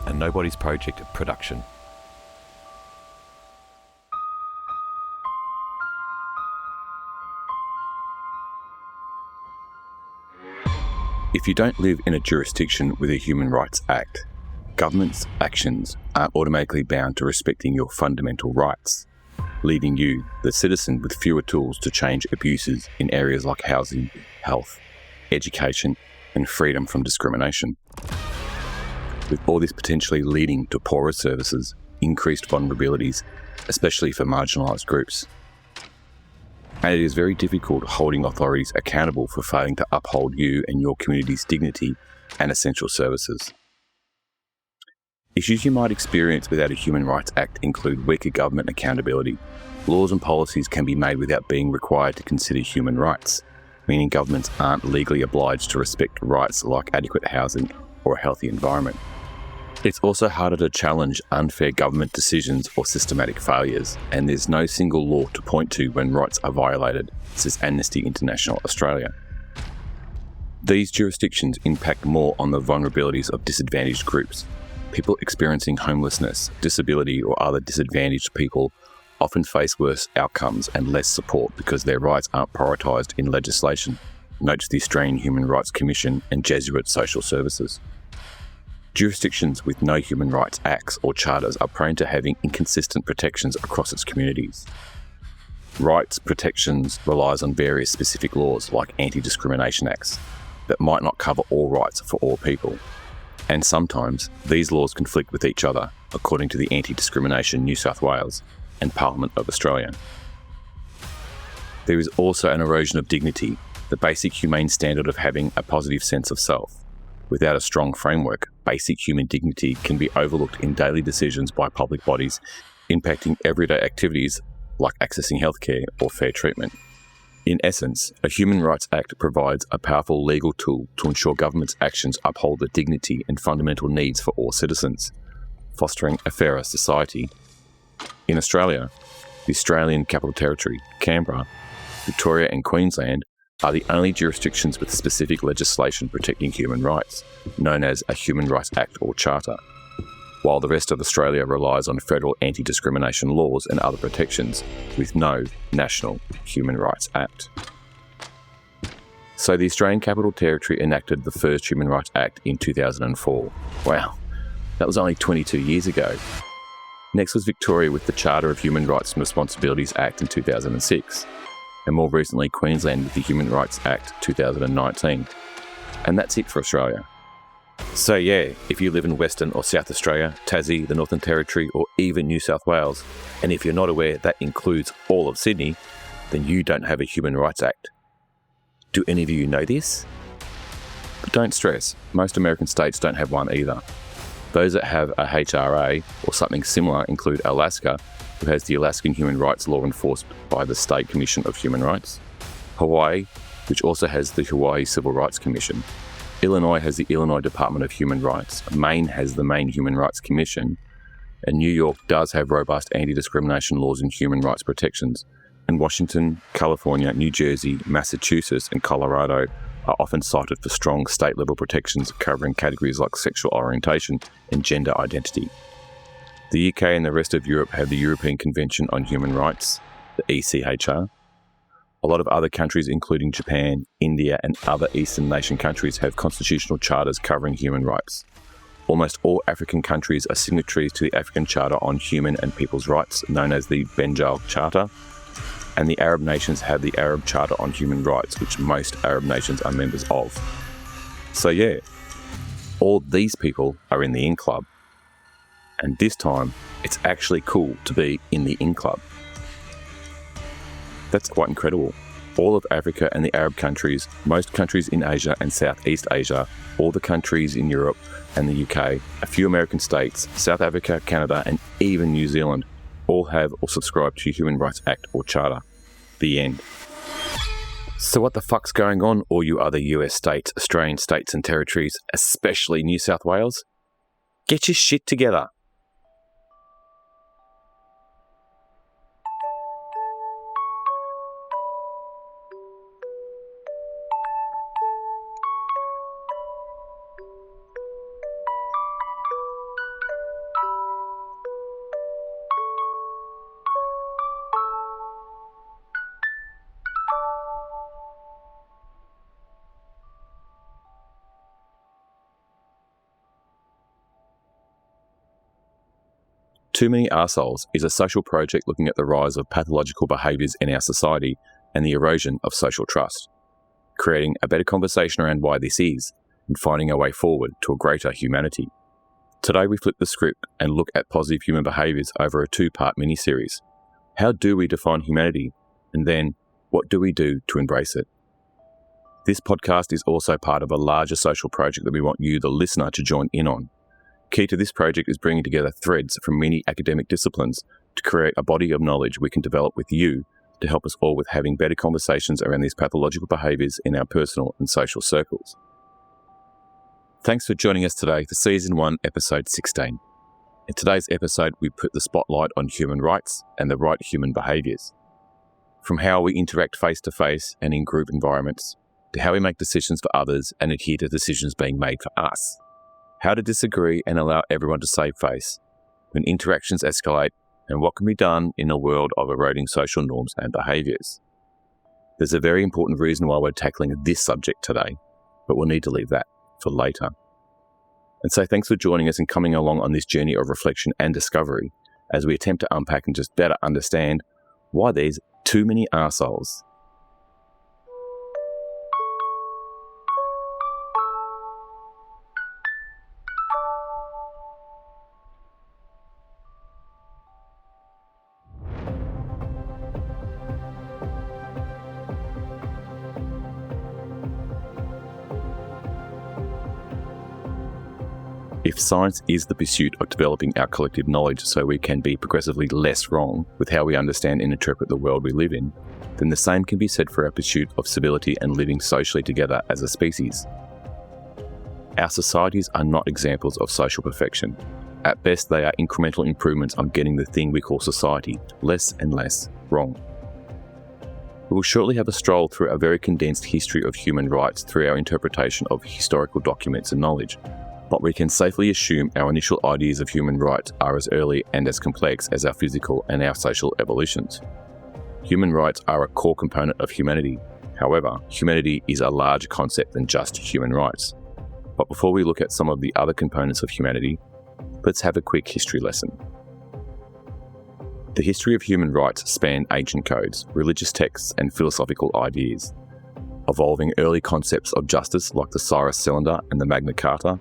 a Nobody's Project production. If you don't live in a jurisdiction with a Human Rights Act, government's actions aren't automatically bound to respecting your fundamental rights, leaving you, the citizen, with fewer tools to change abuses in areas like housing, health, education, and freedom from discrimination. With all this potentially leading to poorer services, increased vulnerabilities, especially for marginalised groups. And it is very difficult holding authorities accountable for failing to uphold you and your community's dignity and essential services. Issues you might experience without a Human Rights Act include weaker government accountability. Laws and policies can be made without being required to consider human rights, meaning governments aren't legally obliged to respect rights like adequate housing or a healthy environment. It's also harder to challenge unfair government decisions or systematic failures, and there's no single law to point to when rights are violated, says Amnesty International Australia. These jurisdictions impact more on the vulnerabilities of disadvantaged groups. People experiencing homelessness, disability, or other disadvantaged people often face worse outcomes and less support because their rights aren't prioritised in legislation, notes the Australian Human Rights Commission and Jesuit Social Services. Jurisdictions with no human rights acts or charters are prone to having inconsistent protections across its communities. Rights protections relies on various specific laws like anti-discrimination acts that might not cover all rights for all people. And sometimes these laws conflict with each other, according to the Anti-Discrimination New South Wales and Parliament of Australia. There is also an erosion of dignity, the basic humane standard of having a positive sense of self. Without a strong framework, basic human dignity can be overlooked in daily decisions by public bodies, impacting everyday activities like accessing healthcare or fair treatment. In essence, a Human Rights Act provides a powerful legal tool to ensure government's actions uphold the dignity and fundamental needs for all citizens, fostering a fairer society. In Australia, the Australian Capital Territory, Canberra, Victoria and Queensland are the only jurisdictions with specific legislation protecting human rights, known as a Human Rights Act or Charter, while the rest of Australia relies on federal anti-discrimination laws and other protections with no national Human Rights Act. So the Australian Capital Territory enacted the first Human Rights Act in 2004. Wow, that was only 22 years ago. Next was Victoria with the Charter of Human Rights and Responsibilities Act in 2006. And more recently Queensland with the Human Rights Act 2019. And that's it for Australia. So yeah, if you live in Western or South Australia, Tassie, the Northern Territory, or even New South Wales, and if you're not aware that includes all of Sydney, then you don't have a Human Rights Act. Do any of you know this? But don't stress, most American states don't have one either. Those that have a HRA or something similar include Alaska, who has the Alaskan human rights law enforced by the State Commission of Human Rights, Hawaii, which also has the Hawaii Civil Rights Commission, Illinois has the Illinois Department of Human Rights, Maine has the Maine Human Rights Commission, and New York does have robust anti-discrimination laws and human rights protections, and Washington, California, New Jersey, Massachusetts, and Colorado are often cited for strong state-level protections covering categories like sexual orientation and gender identity. The UK and the rest of Europe have the European Convention on Human Rights, the ECHR. A lot of other countries, including Japan, India, and other Eastern nation countries, have constitutional charters covering human rights. Almost all African countries are signatories to the African Charter on Human and People's Rights, known as the Bengal Charter, and the Arab nations have the Arab Charter on Human Rights, which most Arab nations are members of. So yeah, all these people are in the In Club. And this time, it's actually cool to be in the In Club. That's quite incredible. All of Africa and the Arab countries, most countries in Asia and Southeast Asia, all the countries in Europe and the UK, a few American states, South Africa, Canada, and even New Zealand all have or subscribe to Human Rights Act or Charter. The end. So what the fuck's going on, all you other US states, Australian states and territories, especially New South Wales? Get your shit together. Too Many Arseholes is a social project looking at the rise of pathological behaviours in our society and the erosion of social trust, creating a better conversation around why this is and finding a way forward to a greater humanity. Today we flip the script and look at positive human behaviours over a 2-part mini-series. How do we define humanity? And then, what do we do to embrace it? This podcast is also part of a larger social project that we want you, the listener, to join in on. Key to this project is bringing together threads from many academic disciplines to create a body of knowledge we can develop with you to help us all with having better conversations around these pathological behaviours in our personal and social circles. Thanks for joining us today for Season 1, Episode 16. In today's episode, we put the spotlight on human rights and the right human behaviours. From how we interact face-to-face and in group environments, to how we make decisions for others and adhere to decisions being made for us. How to disagree and allow everyone to save face when interactions escalate, and what can be done in a world of eroding social norms and behaviours. There's a very important reason why we're tackling this subject today, but we'll need to leave that for later. And so thanks for joining us and coming along on this journey of reflection and discovery as we attempt to unpack and just better understand why there's too many arseholes. If science is the pursuit of developing our collective knowledge so we can be progressively less wrong with how we understand and interpret the world we live in, then the same can be said for our pursuit of civility and living socially together as a species. Our societies are not examples of social perfection. At best, they are incremental improvements on getting the thing we call society less and less wrong. We will shortly have a stroll through a very condensed history of human rights through our interpretation of historical documents and knowledge. But we can safely assume our initial ideas of human rights are as early and as complex as our physical and our social evolutions. Human rights are a core component of humanity. However, humanity is a larger concept than just human rights. But before we look at some of the other components of humanity, let's have a quick history lesson. The history of human rights spanned ancient codes, religious texts, and philosophical ideas, evolving early concepts of justice like the Cyrus Cylinder and the Magna Carta,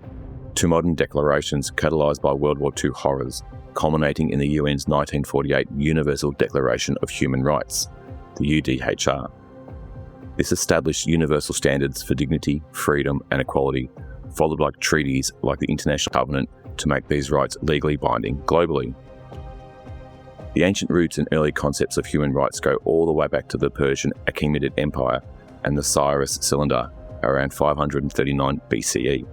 to modern declarations catalysed by World War II horrors, culminating in the UN's 1948 Universal Declaration of Human Rights, the UDHR. This established universal standards for dignity, freedom, and equality, followed by treaties like the International Covenant to make these rights legally binding globally. The ancient roots and early concepts of human rights go all the way back to the Persian Achaemenid Empire and the Cyrus Cylinder around 539 BCE.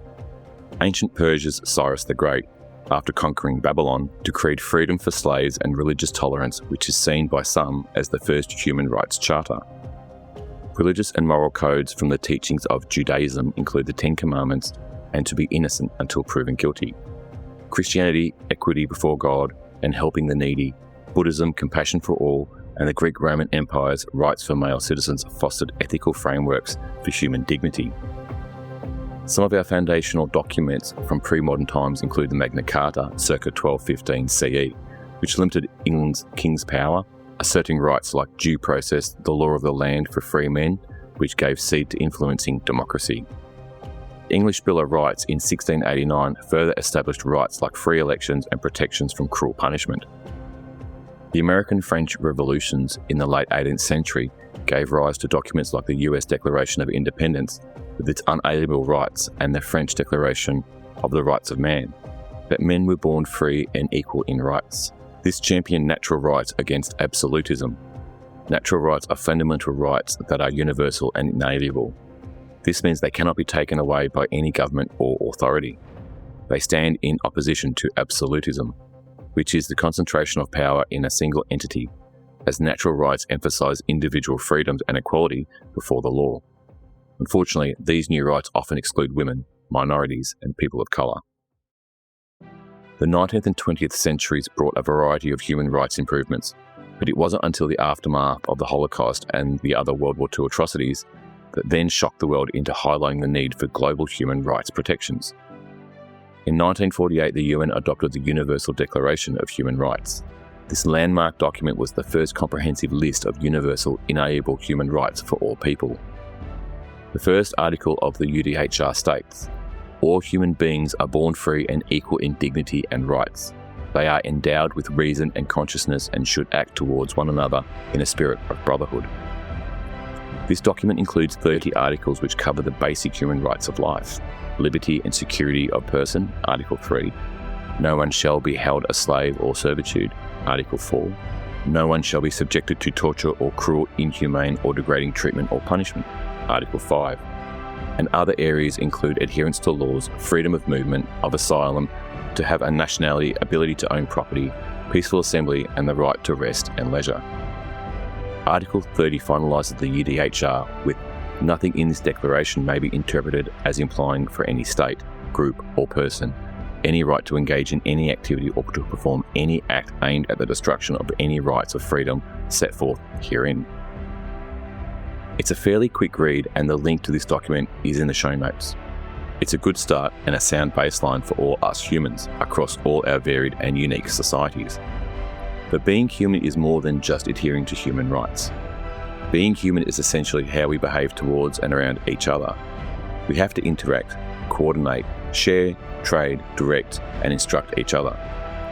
Ancient Persia's Cyrus the Great, after conquering Babylon, decreed freedom for slaves and religious tolerance, which is seen by some as the first human rights charter. Religious and moral codes from the teachings of Judaism include the Ten Commandments and to be innocent until proven guilty. Christianity, equity before God and helping the needy. Buddhism, compassion for all, and the Greek-Roman Empire's rights for male citizens fostered ethical frameworks for human dignity. Some of our foundational documents from pre-modern times include the Magna Carta, circa 1215 CE, which limited England's king's power, asserting rights like due process, the law of the land for free men, which gave seed to influencing democracy. The English Bill of Rights in 1689 further established rights like free elections and protections from cruel punishment. The American-French revolutions in the late 18th century gave rise to documents like the US Declaration of Independence with its unalienable rights and the French Declaration of the Rights of Man, that men were born free and equal in rights. This championed natural rights against absolutism. Natural rights are fundamental rights that are universal and inalienable. This means they cannot be taken away by any government or authority. They stand in opposition to absolutism, which is the concentration of power in a single entity, as natural rights emphasise individual freedoms and equality before the law. Unfortunately, these new rights often exclude women, minorities, and people of colour. The 19th and 20th centuries brought a variety of human rights improvements, but it wasn't until the aftermath of the Holocaust and the other World War II atrocities that then shocked the world into highlighting the need for global human rights protections. In 1948, the UN adopted the Universal Declaration of Human Rights. This landmark document was the first comprehensive list of universal, inalienable human rights for all people. The first article of the UDHR states, "All human beings are born free and equal in dignity and rights. They are endowed with reason and consciousness and should act towards one another in a spirit of brotherhood." This document includes 30 articles which cover the basic human rights of life: liberty and security of person, Article 3. No one shall be held a slave or servitude, Article 4. No one shall be subjected to torture or cruel, inhumane or degrading treatment or punishment, Article 5. And other areas include adherence to laws, freedom of movement, of asylum, to have a nationality, ability to own property, peaceful assembly, and the right to rest and leisure. Article 30 finalises the UDHR with nothing in this declaration may be interpreted as implying for any state, group, or person any right to engage in any activity or to perform any act aimed at the destruction of any rights of freedom set forth herein. It's a fairly quick read, and the link to this document is in the show notes. It's a good start and a sound baseline for all us humans across all our varied and unique societies. But being human is more than just adhering to human rights. Being human is essentially how we behave towards and around each other. We have to interact, coordinate, share, trade, direct, and instruct each other.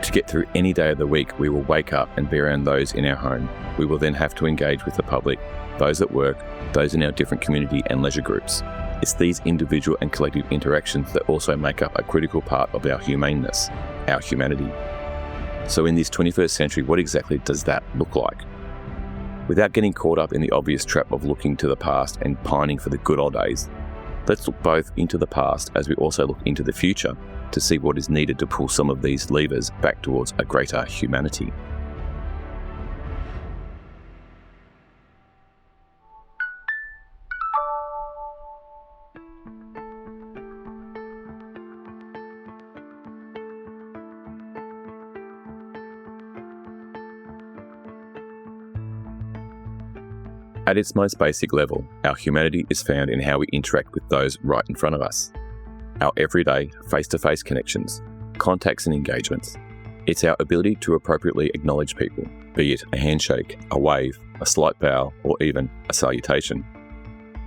To get through any day of the week, we will wake up and be around those in our home. We will then have to engage with the public, those at work, those in our different community and leisure groups. It's these individual and collective interactions that also make up a critical part of our humaneness, our humanity. So in this 21st century, what exactly does that look like? Without getting caught up in the obvious trap of looking to the past and pining for the good old days, let's look both into the past as we also look into the future to see what is needed to pull some of these levers back towards a greater humanity. At its most basic level, our humanity is found in how we interact with those right in front of us. Our everyday, face-to-face connections, contacts and engagements. It's our ability to appropriately acknowledge people, be it a handshake, a wave, a slight bow, or even a salutation.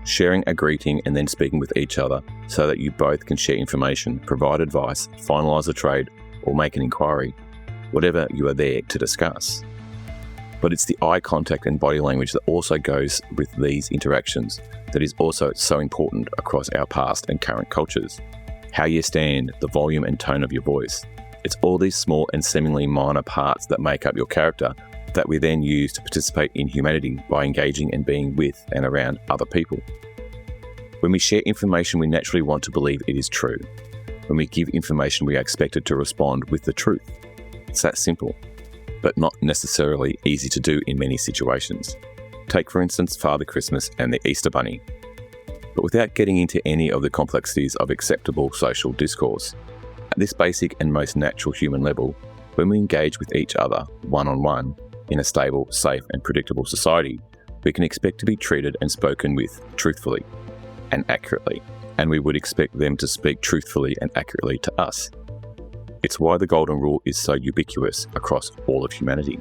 Sharing a greeting and then speaking with each other so that you both can share information, provide advice, finalise a trade, or make an inquiry, whatever you are there to discuss. But it's the eye contact and body language that also goes with these interactions that is also so important across our past and current cultures. How you stand, the volume and tone of your voice. It's all these small and seemingly minor parts that make up your character that we then use to participate in humanity by engaging and being with and around other people. When we share information, we naturally want to believe it is true. When we give information, we are expected to respond with the truth. It's that simple, but not necessarily easy to do in many situations. Take, for instance, Father Christmas and the Easter Bunny. But without getting into any of the complexities of acceptable social discourse, at this basic and most natural human level, when we engage with each other one-on-one in a stable, safe and predictable society, we can expect to be treated and spoken with truthfully and accurately, and we would expect them to speak truthfully and accurately to us. It's why the Golden Rule is so ubiquitous across all of humanity.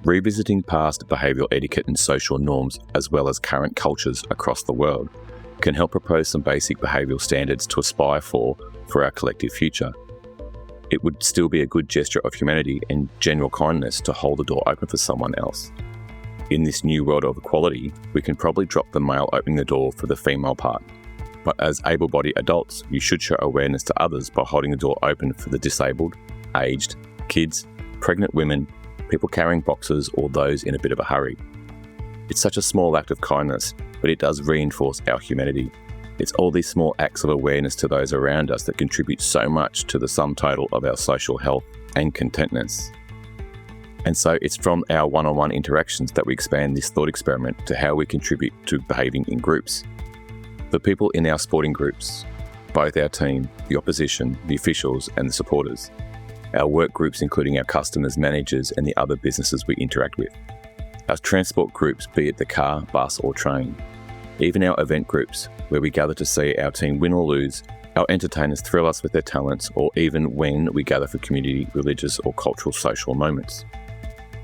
Revisiting past behavioural etiquette and social norms, as well as current cultures across the world, can help propose some basic behavioural standards to aspire for our collective future. It would still be a good gesture of humanity and general kindness to hold the door open for someone else. In this new world of equality, we can probably drop the male opening the door for the female part. But as able-bodied adults, you should show awareness to others by holding the door open for the disabled, aged, kids, pregnant women, people carrying boxes, or those in a bit of a hurry. It's such a small act of kindness, but it does reinforce our humanity. It's all these small acts of awareness to those around us that contribute so much to the sum total of our social health and contentness. And so it's from our one-on-one interactions that we expand this thought experiment to how we contribute to behaving in groups. The people in our sporting groups, both our team, the opposition, the officials and the supporters. Our work groups including our customers, managers and the other businesses we interact with. Our transport groups, be it the car, bus or train. Even our event groups, where we gather to see our team win or lose, our entertainers thrill us with their talents, or even when we gather for community, religious or cultural social moments.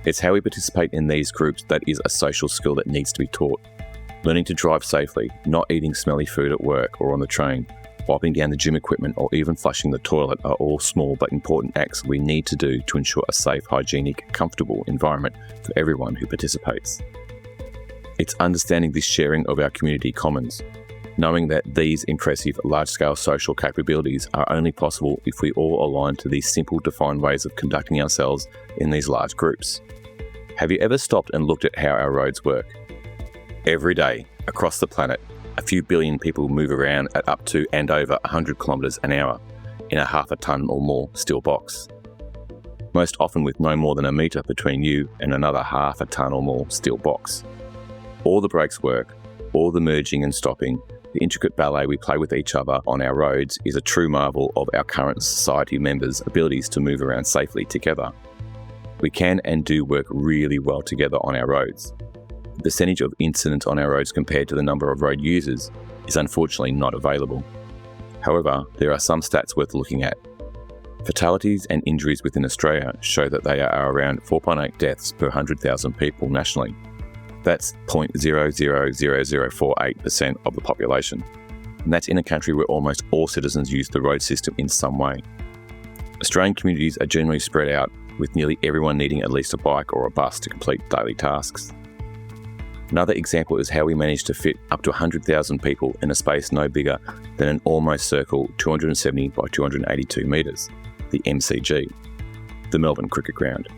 It's how we participate in these groups that is a social skill that needs to be taught. Learning to drive safely, not eating smelly food at work or on the train, wiping down the gym equipment or even flushing the toilet are all small but important acts we need to do to ensure a safe, hygienic, comfortable environment for everyone who participates. It's understanding this sharing of our community commons, knowing that these impressive, large-scale social capabilities are only possible if we all align to these simple, defined ways of conducting ourselves in these large groups. Have you ever stopped and looked at how our roads work? Every day, across the planet, a few billion people move around at up to and over 100 kilometres an hour in a half a tonne or more steel box. Most often with no more than a metre between you and another half a tonne or more steel box. All the brakes work, all the merging and stopping, the intricate ballet we play with each other on our roads is a true marvel of our current society members' abilities to move around safely together. We can and do work really well together on our roads. The percentage of incidents on our roads compared to the number of road users is unfortunately not available. However, there are some stats worth looking at. Fatalities and injuries within Australia show that they are around 4.8 deaths per 100,000 people nationally. That's 0.000048% of the population. And that's in a country where almost all citizens use the road system in some way. Australian communities are generally spread out, with nearly everyone needing at least a bike or a bus to complete daily tasks. Another example is how we managed to fit up to 100,000 people in a space no bigger than an almost circle 270 by 282 metres, the MCG, the Melbourne Cricket Ground.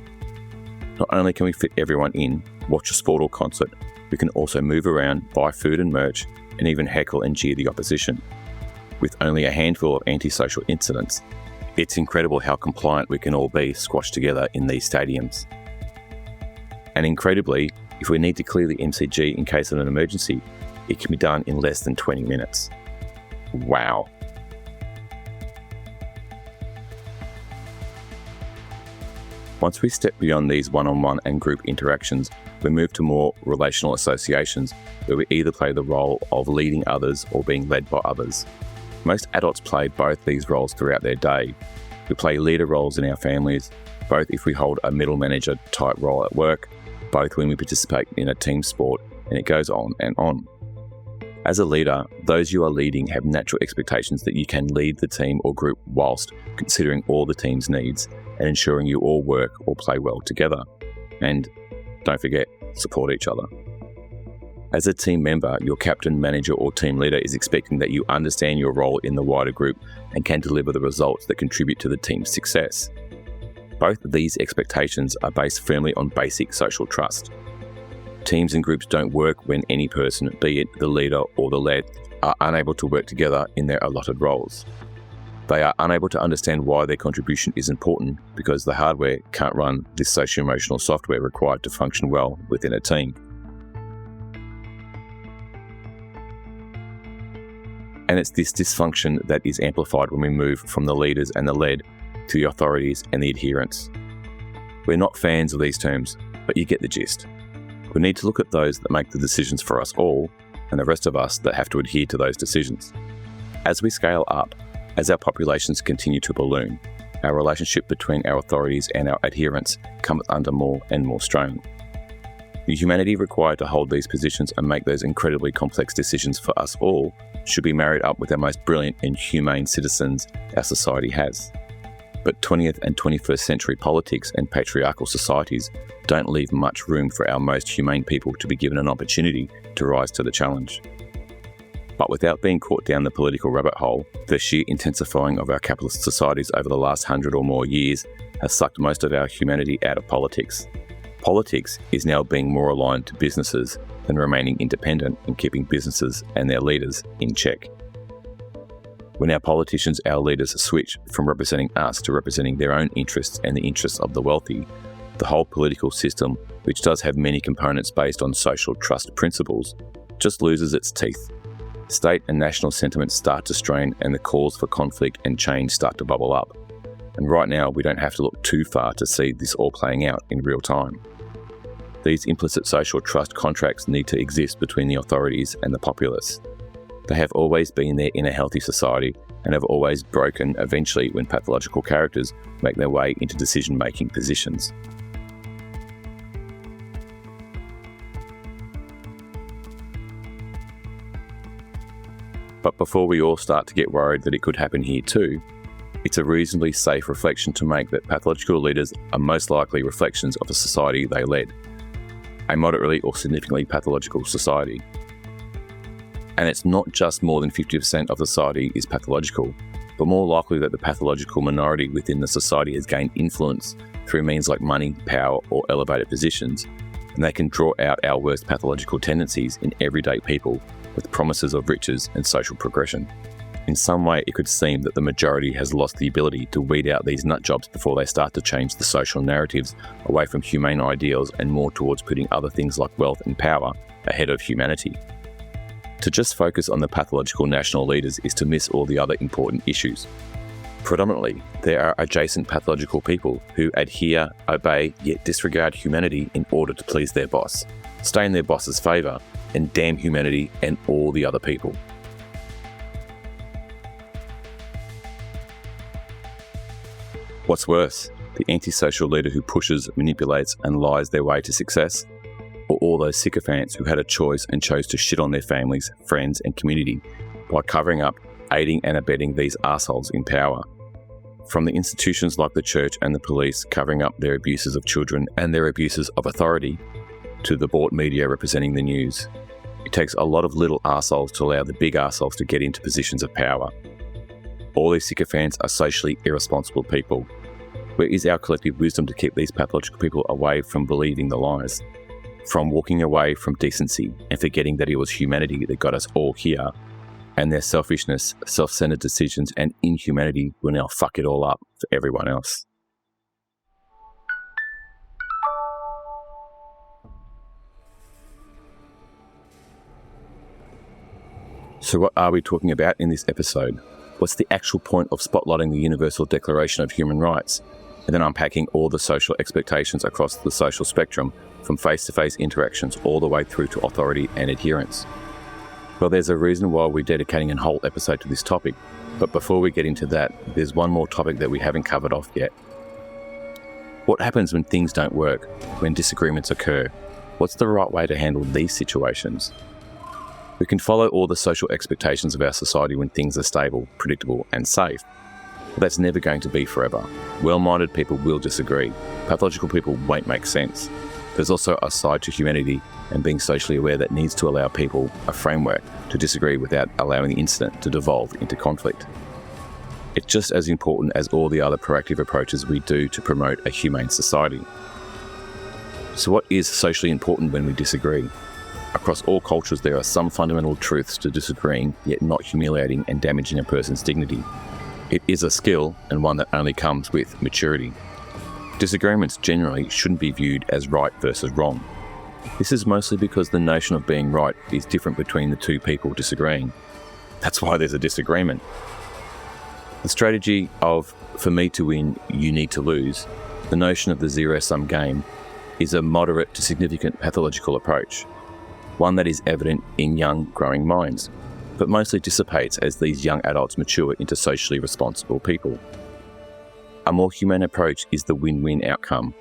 Not only can we fit everyone in, watch a sport or concert, we can also move around, buy food and merch, and even heckle and jeer the opposition. With only a handful of antisocial incidents, it's incredible how compliant we can all be squashed together in these stadiums. And incredibly, if we need to clear the MCG in case of an emergency, it can be done in less than 20 minutes. Wow. Once we step beyond these one-on-one and group interactions, we move to more relational associations where we either play the role of leading others or being led by others. Most adults play both these roles throughout their day. We play leader roles in our families, both if we hold a middle manager type role at work, both when we participate in a team sport, and it goes on and on. As a leader, those you are leading have natural expectations that you can lead the team or group whilst considering all the team's needs and ensuring you all work or play well together. And don't forget, support each other. As a team member, your captain, manager or team leader is expecting that you understand your role in the wider group and can deliver the results that contribute to the team's success. Both of these expectations are based firmly on basic social trust. Teams and groups don't work when any person, be it the leader or the led, are unable to work together in their allotted roles. They are unable to understand why their contribution is important because the hardware can't run this socio-emotional software required to function well within a team. And it's this dysfunction that is amplified when we move from the leaders and the led to the authorities and the adherents. We're not fans of these terms, but you get the gist. We need to look at those that make the decisions for us all, and the rest of us that have to adhere to those decisions. As we scale up, as our populations continue to balloon, our relationship between our authorities and our adherents comes under more and more strain. The humanity required to hold these positions and make those incredibly complex decisions for us all should be married up with our most brilliant and humane citizens our society has. But 20th and 21st century politics and patriarchal societies don't leave much room for our most humane people to be given an opportunity to rise to the challenge. But without being caught down the political rabbit hole, the sheer intensifying of our capitalist societies over the last 100 or more years has sucked most of our humanity out of politics. Politics is now being more aligned to businesses than remaining independent and keeping businesses and their leaders in check. When our politicians, our leaders, switch from representing us to representing their own interests and the interests of the wealthy, the whole political system, which does have many components based on social trust principles, just loses its teeth. State and national sentiments start to strain and the calls for conflict and change start to bubble up. And right now, we don't have to look too far to see this all playing out in real time. These implicit social trust contracts need to exist between the authorities and the populace. They have always been there in a healthy society and have always broken eventually when pathological characters make their way into decision-making positions. But before we all start to get worried that it could happen here too, it's a reasonably safe reflection to make that pathological leaders are most likely reflections of the society they led, a moderately or significantly pathological society. And it's not just more than 50% of the society is pathological, but more likely that the pathological minority within the society has gained influence through means like money, power, or elevated positions, and they can draw out our worst pathological tendencies in everyday people with promises of riches and social progression. In some way, it could seem that the majority has lost the ability to weed out these nut jobs before they start to change the social narratives away from humane ideals and more towards putting other things like wealth and power ahead of humanity. To just focus on the pathological national leaders is to miss all the other important issues. Predominantly, there are adjacent pathological people who adhere, obey, yet disregard humanity in order to please their boss, stay in their boss's favour, and damn humanity and all the other people. What's worse, the antisocial leader who pushes, manipulates, and lies their way to success? Or all those sycophants who had a choice and chose to shit on their families, friends, and community by covering up, aiding and abetting these assholes in power? From the institutions like the church and the police covering up their abuses of children and their abuses of authority, to the bought media representing the news. It takes a lot of little arseholes to allow the big arseholes to get into positions of power. All these sycophants are socially irresponsible people. Where is our collective wisdom to keep these pathological people away from believing the lies? From walking away from decency and forgetting that it was humanity that got us all here, and their selfishness, self-centered decisions and inhumanity will now fuck it all up for everyone else. So what are we talking about in this episode? What's the actual point of spotlighting the Universal Declaration of Human Rights and then unpacking all the social expectations across the social spectrum from face-to-face interactions all the way through to authority and adherence? Well, there's a reason why we're dedicating a whole episode to this topic, but before we get into that, there's one more topic that we haven't covered off yet. What happens when things don't work, when disagreements occur? What's the right way to handle these situations? We can follow all the social expectations of our society when things are stable, predictable, and safe. But that's never going to be forever. Well-minded people will disagree. Pathological people won't make sense. There's also a side to humanity and being socially aware that needs to allow people a framework to disagree without allowing the incident to devolve into conflict. It's just as important as all the other proactive approaches we do to promote a humane society. So what is socially important when we disagree? Across all cultures, there are some fundamental truths to disagreeing, yet not humiliating and damaging a person's dignity. It is a skill, and one that only comes with maturity. Disagreements generally shouldn't be viewed as right versus wrong. This is mostly because the notion of being right is different between the two people disagreeing. That's why there's a disagreement. The strategy of, for me to win, you need to lose, the notion of the zero-sum game, is a moderate to significant pathological approach. One that is evident in young, growing minds, but mostly dissipates as these young adults mature into socially responsible people. A more humane approach is the win-win outcome,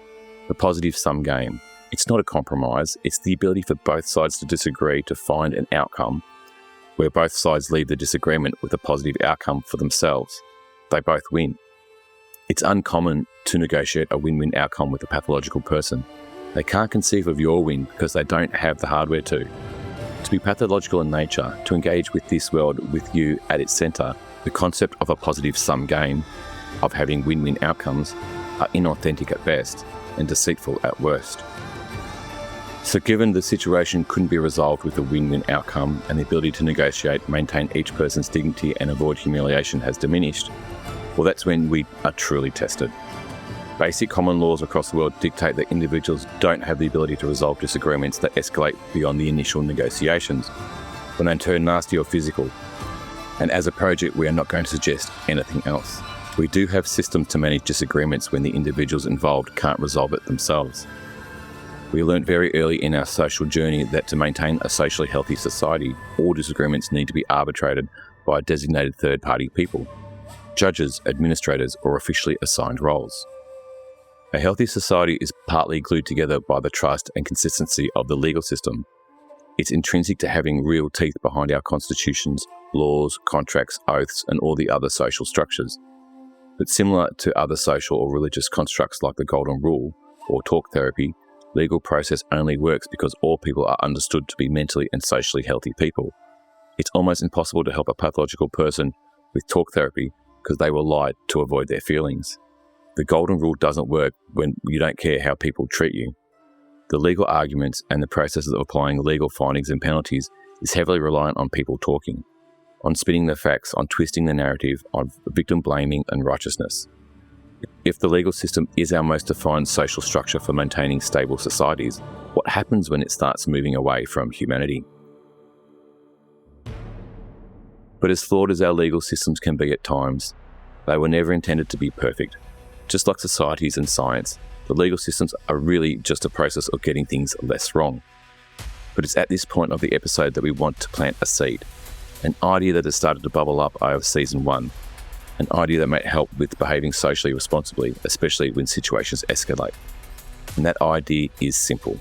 the positive sum game. It's not a compromise, it's the ability for both sides to disagree to find an outcome where both sides leave the disagreement with a positive outcome for themselves. They both win. It's uncommon to negotiate a win-win outcome with a pathological person. They can't conceive of your win because they don't have the hardware to. To be pathological in nature, to engage with this world with you at its centre, the concept of a positive sum game, of having win-win outcomes, are inauthentic at best and deceitful at worst. So given the situation couldn't be resolved with a win-win outcome and the ability to negotiate, maintain each person's dignity and avoid humiliation has diminished, well, that's when we are truly tested. Basic common laws across the world dictate that individuals don't have the ability to resolve disagreements that escalate beyond the initial negotiations, when they turn nasty or physical. And as a project, we are not going to suggest anything else. We do have systems to manage disagreements when the individuals involved can't resolve it themselves. We learnt very early in our social journey that to maintain a socially healthy society, all disagreements need to be arbitrated by designated third-party people, judges, administrators, or officially assigned roles. A healthy society is partly glued together by the trust and consistency of the legal system. It's intrinsic to having real teeth behind our constitutions, laws, contracts, oaths, and all the other social structures. But similar to other social or religious constructs like the Golden Rule or talk therapy, legal process only works because all people are understood to be mentally and socially healthy people. It's almost impossible to help a pathological person with talk therapy because they will lie to avoid their feelings. The Golden Rule doesn't work when you don't care how people treat you. The legal arguments and the processes of applying legal findings and penalties is heavily reliant on people talking, on spinning the facts, on twisting the narrative, on victim blaming and righteousness. If the legal system is our most defined social structure for maintaining stable societies, what happens when it starts moving away from humanity? But as flawed as our legal systems can be at times, they were never intended to be perfect. Just like societies and science, the legal systems are really just a process of getting things less wrong. But it's at this point of the episode that we want to plant a seed, an idea that has started to bubble up over season 1, an idea that might help with behaving socially responsibly, especially when situations escalate. And that idea is simple.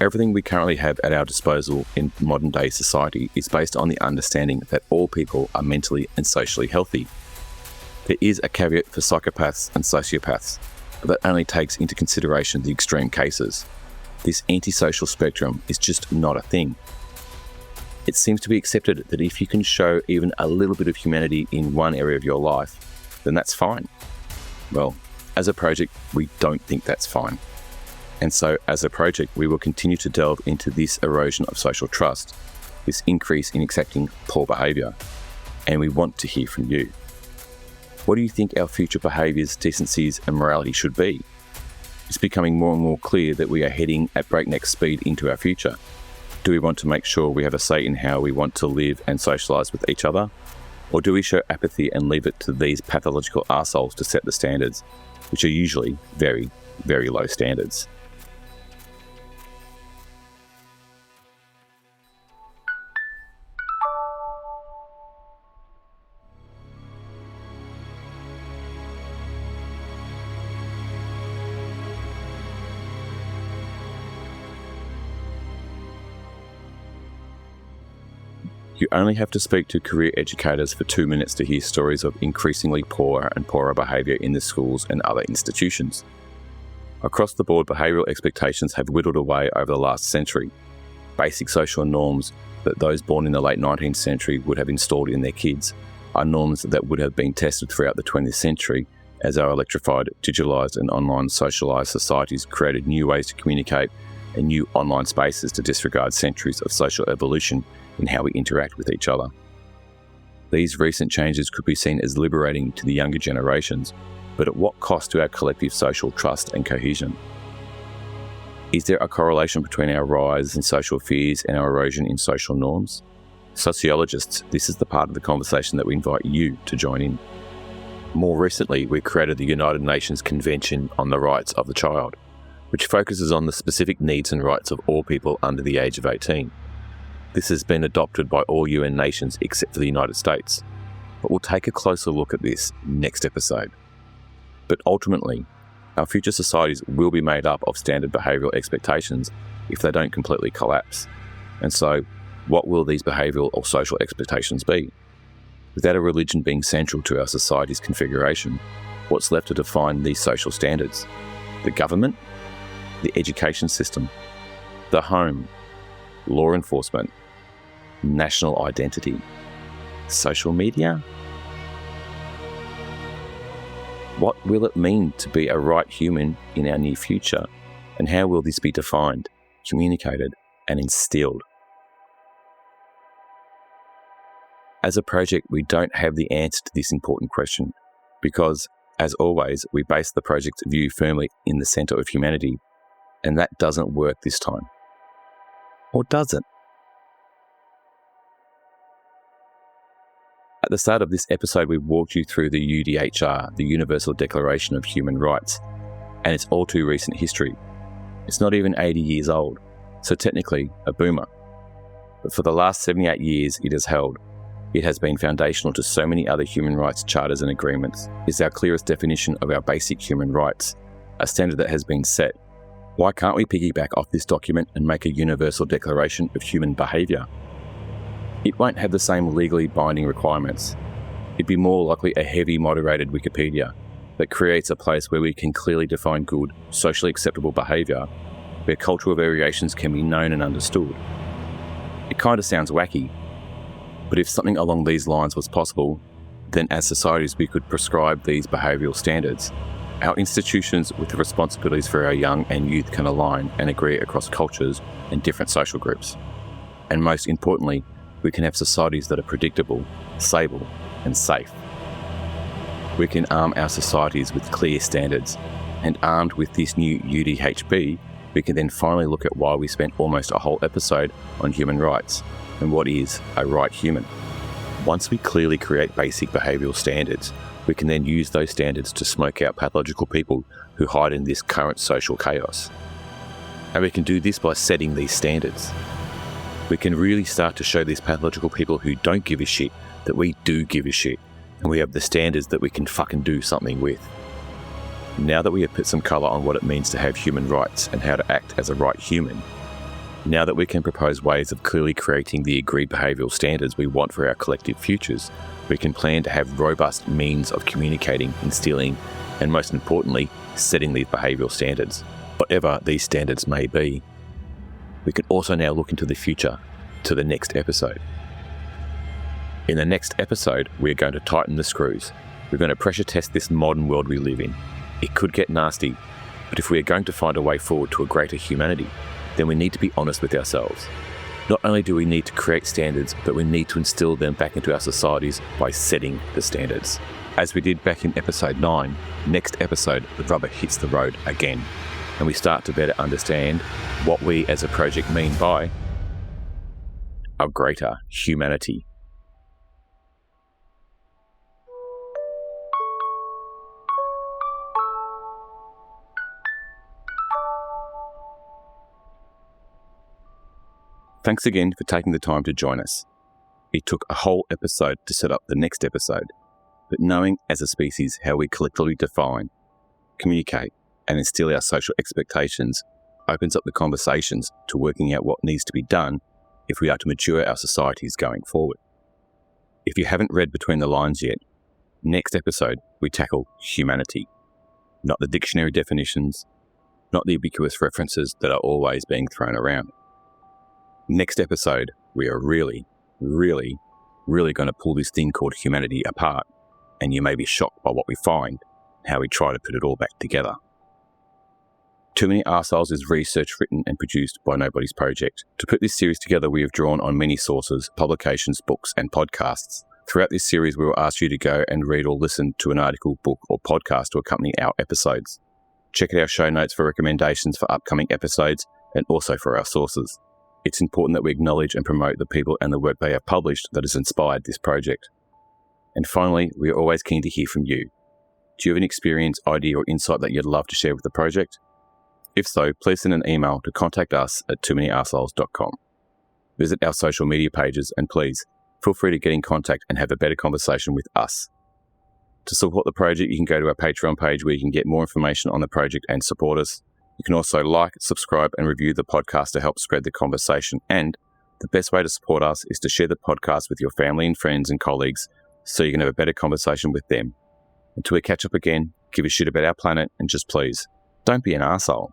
Everything we currently have at our disposal in modern day society is based on the understanding that all people are mentally and socially healthy. There is a caveat for psychopaths and sociopaths, but that only takes into consideration the extreme cases. This antisocial spectrum is just not a thing. It seems to be accepted that if you can show even a little bit of humanity in one area of your life, then that's fine. Well, as a project, we don't think that's fine. And so, as a project, we will continue to delve into this erosion of social trust, this increase in accepting poor behaviour, and we want to hear from you. What do you think our future behaviours, decencies and morality should be? It's becoming more and more clear that we are heading at breakneck speed into our future. Do we want to make sure we have a say in how we want to live and socialise with each other? Or do we show apathy and leave it to these pathological arseholes to set the standards, which are usually very, very low standards? You only have to speak to career educators for 2 minutes to hear stories of increasingly poorer and poorer behaviour in the schools and other institutions. Across the board, behavioural expectations have whittled away over the last century. Basic social norms that those born in the late 19th century would have installed in their kids are norms that would have been tested throughout the 20th century as our electrified, digitalised and online socialised societies created new ways to communicate and new online spaces to disregard centuries of social evolution in how we interact with each other. These recent changes could be seen as liberating to the younger generations, but at what cost to our collective social trust and cohesion? Is there a correlation between our rise in social fears and our erosion in social norms? Sociologists, this is the part of the conversation that we invite you to join in. More recently, we created the United Nations Convention on the Rights of the Child, which focuses on the specific needs and rights of all people under the age of 18. This has been adopted by all UN nations except for the United States, but we'll take a closer look at this next episode. But ultimately, our future societies will be made up of standard behavioural expectations if they don't completely collapse. And so, what will these behavioural or social expectations be? Without a religion being central to our society's configuration, what's left to define these social standards? The government? The education system? The home? Law enforcement? National identity? Social media? What will it mean to be a right human in our near future? And how will this be defined, communicated, and instilled? As a project, we don't have the answer to this important question because, as always, we base the project's view firmly in the centre of humanity, and that doesn't work this time. Or does it? At the start of this episode, we walked you through the UDHR, the Universal Declaration of Human Rights, and its all too recent history. It's not even 80 years old, so technically a boomer. But for the last 78 years it has held. It has been foundational to so many other human rights charters and agreements. It's our clearest definition of our basic human rights, a standard that has been set. Why can't we piggyback off this document and make a universal declaration of human behaviour? It won't have the same legally binding requirements. It'd be more likely a heavy moderated Wikipedia that creates a place where we can clearly define good, socially acceptable behaviour, where cultural variations can be known and understood. It kind of sounds wacky, but if something along these lines was possible, then as societies we could prescribe these behavioural standards. Our institutions with the responsibilities for our young and youth can align and agree across cultures and different social groups. And most importantly, we can have societies that are predictable, stable and safe. We can arm our societies with clear standards, and armed with this new UDHB, we can then finally look at why we spent almost a whole episode on human rights and what is a right human. Once we clearly create basic behavioural standards, we can then use those standards to smoke out pathological people who hide in this current social chaos. And we can do this by setting these standards. We can really start to show these pathological people who don't give a shit that we do give a shit, and we have the standards that we can fucking do something with. Now that we have put some colour on what it means to have human rights and how to act as a right human, now that we can propose ways of clearly creating the agreed behavioural standards we want for our collective futures, we can plan to have robust means of communicating, instilling, and most importantly, setting these behavioural standards, whatever these standards may be. We can also now look into the future, to the next episode. In the next episode, we're going to tighten the screws. We're going to pressure test this modern world we live in. It could get nasty, but if we are going to find a way forward to a greater humanity, then we need to be honest with ourselves. Not only do we need to create standards, but we need to instill them back into our societies by setting the standards. As we did back in episode 9, next episode, the rubber hits the road again, and we start to better understand what we as a project mean by a greater humanity. Thanks again for taking the time to join us. It took a whole episode to set up the next episode, but knowing as a species how we collectively define, communicate, and instill our social expectations opens up the conversations to working out what needs to be done if we are to mature our societies going forward. If you haven't read between the lines yet, next episode we tackle humanity, not the dictionary definitions, not the ubiquitous references that are always being thrown around. Next episode, we are really going to pull this thing called humanity apart, and you may be shocked by what we find, how we try to put it all back together. Too Many Arseholes is researched, written and produced by Nobody's Project. To put this series together, we have drawn on many sources, publications, books and podcasts. Throughout this series, we will ask you to go and read or listen to an article, book or podcast to accompany our episodes. Check out our show notes for recommendations for upcoming episodes and also for our sources. It's important that we acknowledge and promote the people and the work they have published that has inspired this project. And finally, we are always keen to hear from you. Do you have an experience, idea or insight that you'd love to share with the project? If so, please send an email to contactus@toomanyarsholes.com. Visit our social media pages and please feel free to get in contact and have a better conversation with us. To support the project, you can go to our Patreon page where you can get more information on the project and support us. You can also like, subscribe and review the podcast to help spread the conversation. And the best way to support us is to share the podcast with your family and friends and colleagues so you can have a better conversation with them. Until we catch up again, give a shit about our planet and just please, don't be an arsehole.